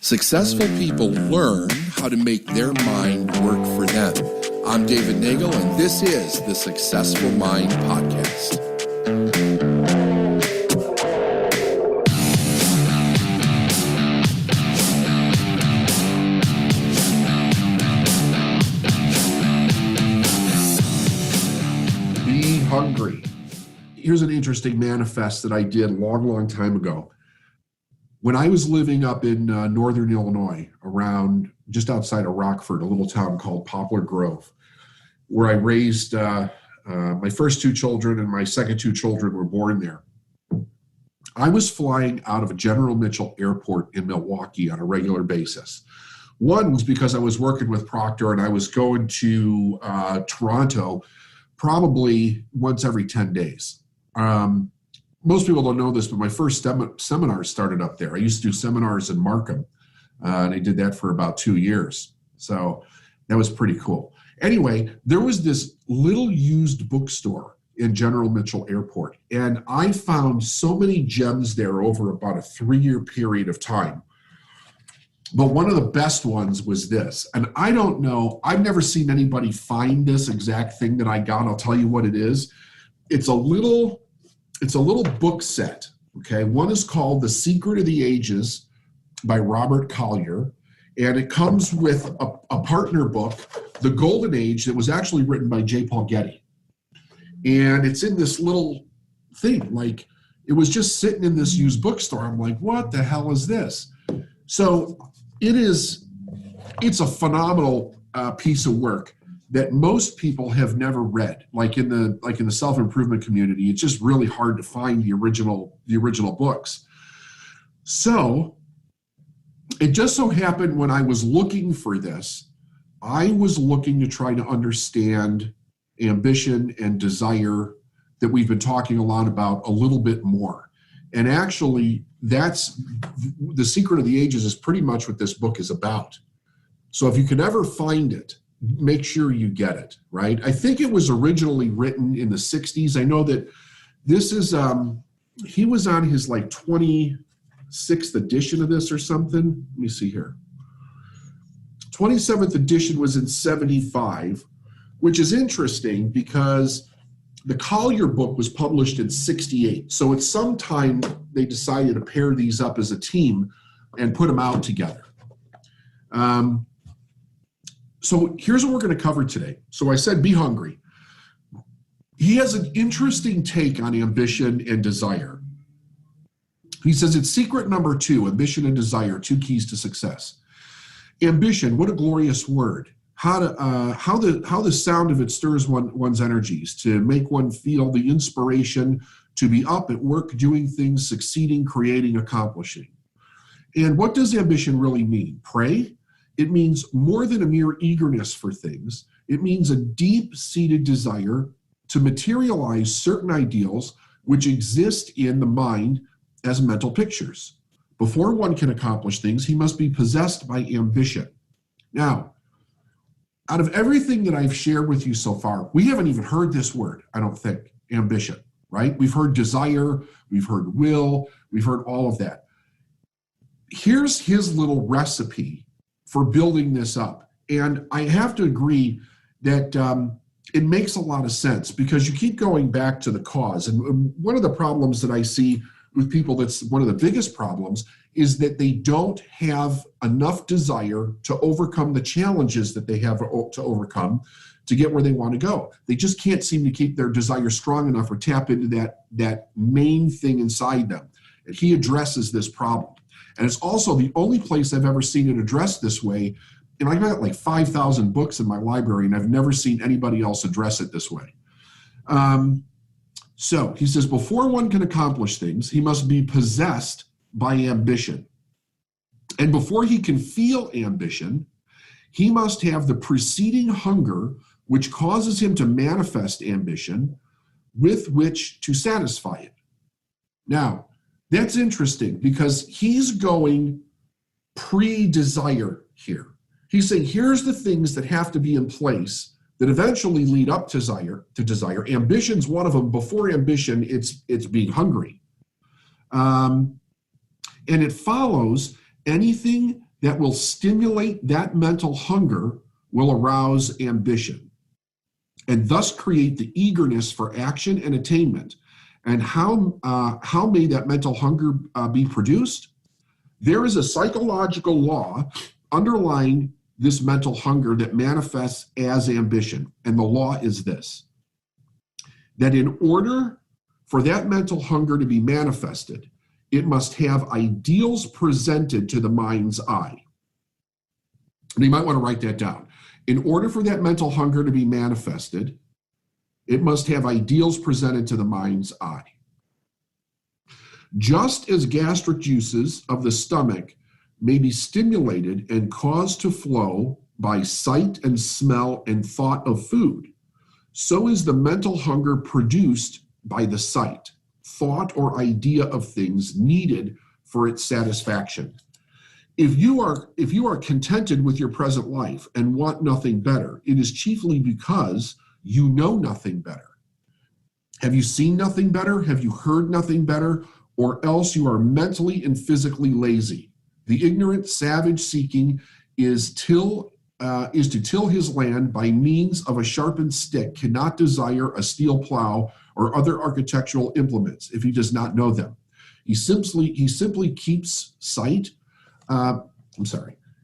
Successful people learn how to make their mind work for them. I'm David Nagel, and this is the Successful Mind Podcast. Be hungry. Here's an interesting manifest that I did a long time ago. When I was living up in northern Illinois, around just outside of Rockford, a little town called Poplar Grove, where I raised my first two children and my second two children were born there. I was flying out of General Mitchell Airport in Milwaukee on a regular basis. One was because I was working with Proctor and I was going to Toronto probably once every 10 days. Most people don't know this, but my first seminar started up there. I used to do seminars in Markham, and I did that for about 2 years. So that was pretty cool. Anyway, there was this little used bookstore in General Mitchell Airport, and I found so many gems there over about a 3-year period of time. But one of the best ones was this, and I don't know, I've never seen anybody find this exact thing that I got. I'll tell you what it is. It's a little book set, okay? One is called The Secret of the Ages by Robert Collier, and it comes with a partner book, The Golden Age, that was actually written by J. Paul Getty. And it's in this little thing, like it was just sitting in this used bookstore. I'm like, what the hell is this? So it's a phenomenal piece of work that most people have never read, like in the self-improvement community. It's just really hard to find the original books. So it just so happened when I was looking for this, I was looking to try to understand ambition and desire that we've been talking a lot about a little bit more. And actually, that's The Secret of the Ages is pretty much what this book is about. So if you can ever find it, make sure you get it, right? I think it was originally written in the 60s. I know that this is, he was on his like 26th edition of this or something. Let me see here. 27th edition was in 75, which is interesting because the Collier book was published in 68. So at some time they decided to pair these up as a team and put them out together. So here's what we're going to cover today. So I said, be hungry. He has an interesting take on ambition and desire. He says it's secret number 2, ambition and desire, 2 keys to success. Ambition, what a glorious word. How the sound of it stirs one's energies, to make one feel the inspiration to be up at work, doing things, succeeding, creating, accomplishing. And what does ambition really mean? Pray? It means more than a mere eagerness for things. It means a deep-seated desire to materialize certain ideals which exist in the mind as mental pictures. Before one can accomplish things, he must be possessed by ambition. Now, out of everything that I've shared with you so far, we haven't even heard this word, I don't think, ambition, right? We've heard desire, we've heard will, we've heard all of that. Here's his little recipe for building this up. And I have to agree that it makes a lot of sense because you keep going back to the cause. And one of the problems that I see with people, that's one of the biggest problems, is that they don't have enough desire to overcome the challenges that they have to overcome to get where they want to go. They just can't seem to keep their desire strong enough or tap into that main thing inside them. And he addresses this problem. And it's also the only place I've ever seen it addressed this way. And I've got like 5,000 books in my library, and I've never seen anybody else address it this way. So he says, before one can accomplish things, he must be possessed by ambition. And before he can feel ambition, he must have the preceding hunger which causes him to manifest ambition with which to satisfy it. Now, that's interesting because he's going pre-desire here. He's saying, here's the things that have to be in place that eventually lead up to desire. Ambition's one of them. Before ambition, it's being hungry. And it follows anything that will stimulate that mental hunger will arouse ambition and thus create the eagerness for action and attainment. And how may that mental hunger be produced? There is a psychological law underlying this mental hunger that manifests as ambition. And the law is this, that in order for that mental hunger to be manifested, it must have ideals presented to the mind's eye. And you might want to write that down. In order for that mental hunger to be manifested, it must have ideals presented to the mind's eye. Just as gastric juices of the stomach may be stimulated and caused to flow by sight and smell and thought of food, so is the mental hunger produced by the sight, thought, or idea of things needed for its satisfaction. If you are contented with your present life and want nothing better, it is chiefly because you know nothing better. Have you seen nothing better? Have you heard nothing better? Or else you are mentally and physically lazy. The ignorant savage seeking is to till his land by means of a sharpened stick cannot desire a steel plow or other architectural implements if he does not know them. He simply keeps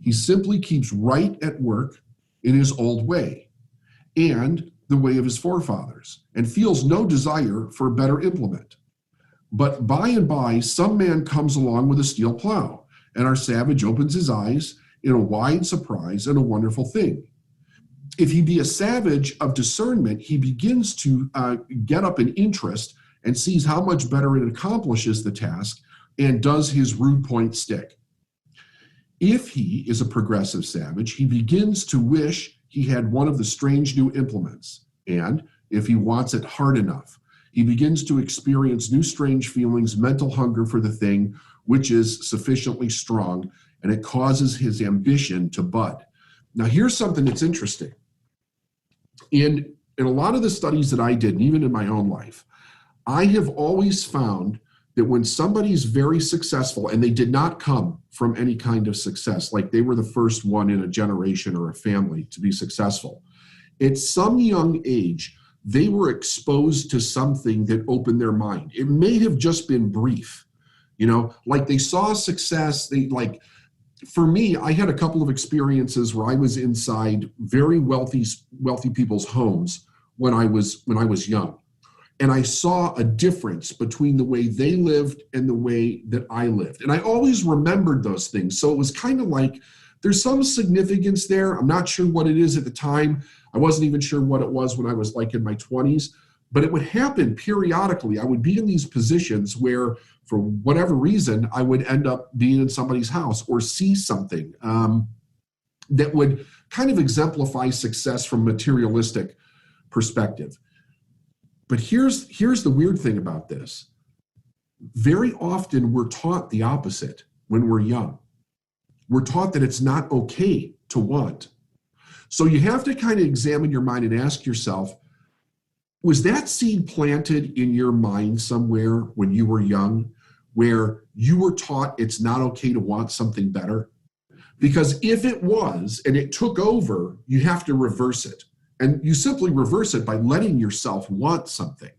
He simply keeps right at work in his old way and the way of his forefathers, and feels no desire for a better implement. But by and by, some man comes along with a steel plow, and our savage opens his eyes in a wide surprise and a wonderful thing. If he be a savage of discernment, he begins to get up an interest and sees how much better it accomplishes the task and does his rude point stick. If he is a progressive savage, he begins to wish he had one of the strange new implements, and if he wants it hard enough, he begins to experience new strange feelings, mental hunger for the thing which is sufficiently strong, and it causes his ambition to bud. Now, here's something that's interesting. In a lot of the studies that I did, and even in my own life, I have always found that when somebody's very successful, and they did not come from any kind of success, like they were the first one in a generation or a family to be successful, at some young age, they were exposed to something that opened their mind. It may have just been brief, like they saw success. For me, I had a couple of experiences where I was inside very wealthy people's homes when I was young. And I saw a difference between the way they lived and the way that I lived. And I always remembered those things. So it was kind of like there's some significance there. I'm not sure what it is at the time. I wasn't even sure what it was when I was like in my 20s. But it would happen periodically. I would be in these positions where, for whatever reason, I would end up being in somebody's house or see something that would kind of exemplify success from a materialistic perspective. But here's the weird thing about this. Very often we're taught the opposite when we're young. We're taught that it's not okay to want. So you have to kind of examine your mind and ask yourself, was that seed planted in your mind somewhere when you were young, where you were taught it's not okay to want something better? Because if it was, and it took over, you have to reverse it. And you simply reverse it by letting yourself want something.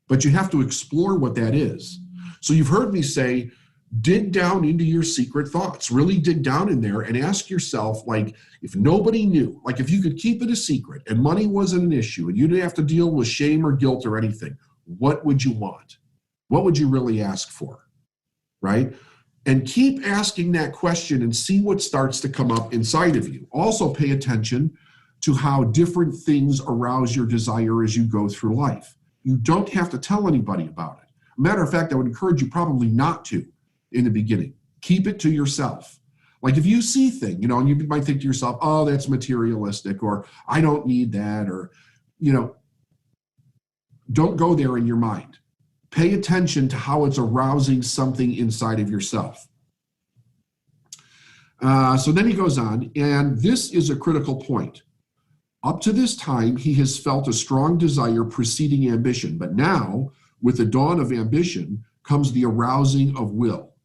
But you have to explore what that is. So you've heard me say, dig down into your secret thoughts. Really dig down in there and ask yourself, like, if nobody knew, like if you could keep it a secret and money wasn't an issue and you didn't have to deal with shame or guilt or anything, what would you want? What would you really ask for, right? And keep asking that question and see what starts to come up inside of you. Also pay attention to how different things arouse your desire as you go through life. You don't have to tell anybody about it. Matter of fact, I would encourage you probably not to in the beginning. Keep it to yourself. Like if you see things, and you might think to yourself, oh, that's materialistic, or I don't need that, or, don't go there in your mind. Pay attention to how it's arousing something inside of yourself. So then he goes on, and this is a critical point. Up to this time, he has felt a strong desire preceding ambition, but now, with the dawn of ambition, comes the arousing of will.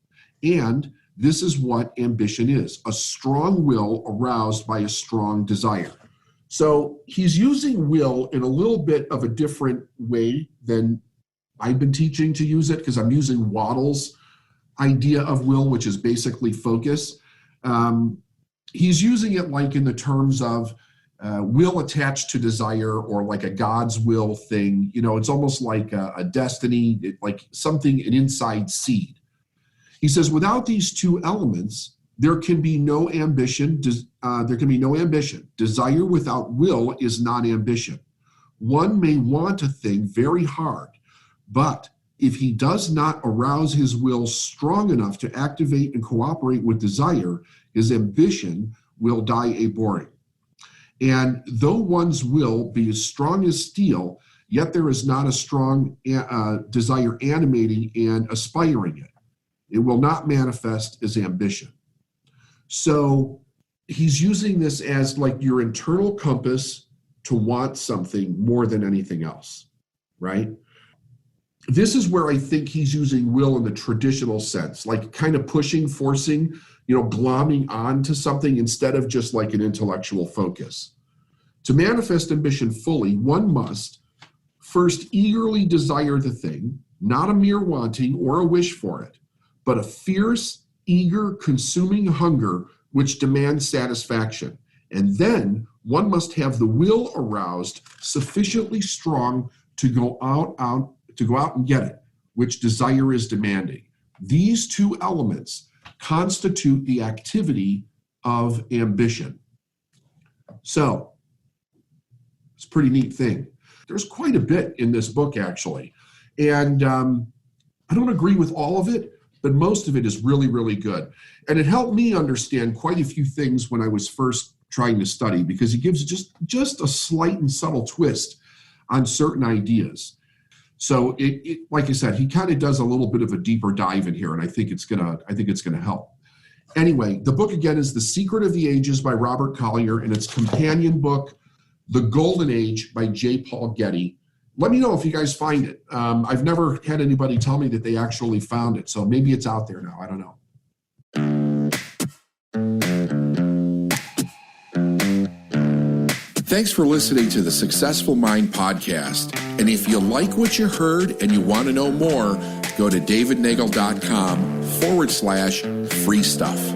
And This is what ambition is: a strong will aroused by a strong desire. So he's using will in a little bit of a different way than I've been teaching to use it, because I'm using Waddell's idea of will, which is basically focus. He's using it like in the terms of will attached to desire, or like a God's will thing. It's almost like a destiny, like something, an inside seed. He says, without these two elements, there can be no ambition. Desire without will is not ambition. One may want a thing very hard, but if he does not arouse his will strong enough to activate and cooperate with desire, his ambition will die a boring. And though one's will be as strong as steel, yet there is not a strong desire animating and aspiring it. It will not manifest as ambition. So he's using this as like your internal compass to want something more than anything else, right? This is where I think he's using will in the traditional sense, like kind of pushing, forcing, glomming on to something instead of just like an intellectual focus. To manifest ambition fully, one must first eagerly desire the thing, not a mere wanting or a wish for it, but a fierce, eager, consuming hunger which demands satisfaction. And then one must have the will aroused sufficiently strong to go out and get it, which desire is demanding. These two elements constitute the activity of ambition. So, it's a pretty neat thing. There's quite a bit in this book, actually. And I don't agree with all of it, but most of it is really, really good. And it helped me understand quite a few things when I was first trying to study, because he gives just a slight and subtle twist on certain ideas. So it like I said, he kind of does a little bit of a deeper dive in here, and I think it's gonna help. Anyway, the book again is The Secret of the Ages by Robert Collier, and its companion book, The Golden Age by J. Paul Getty. Let me know if you guys find it. I've never had anybody tell me that they actually found it, so maybe it's out there now. I don't know. Thanks for listening to the Successful Mind podcast. And if you like what you heard and you want to know more, go to davidnagel.com/free stuff.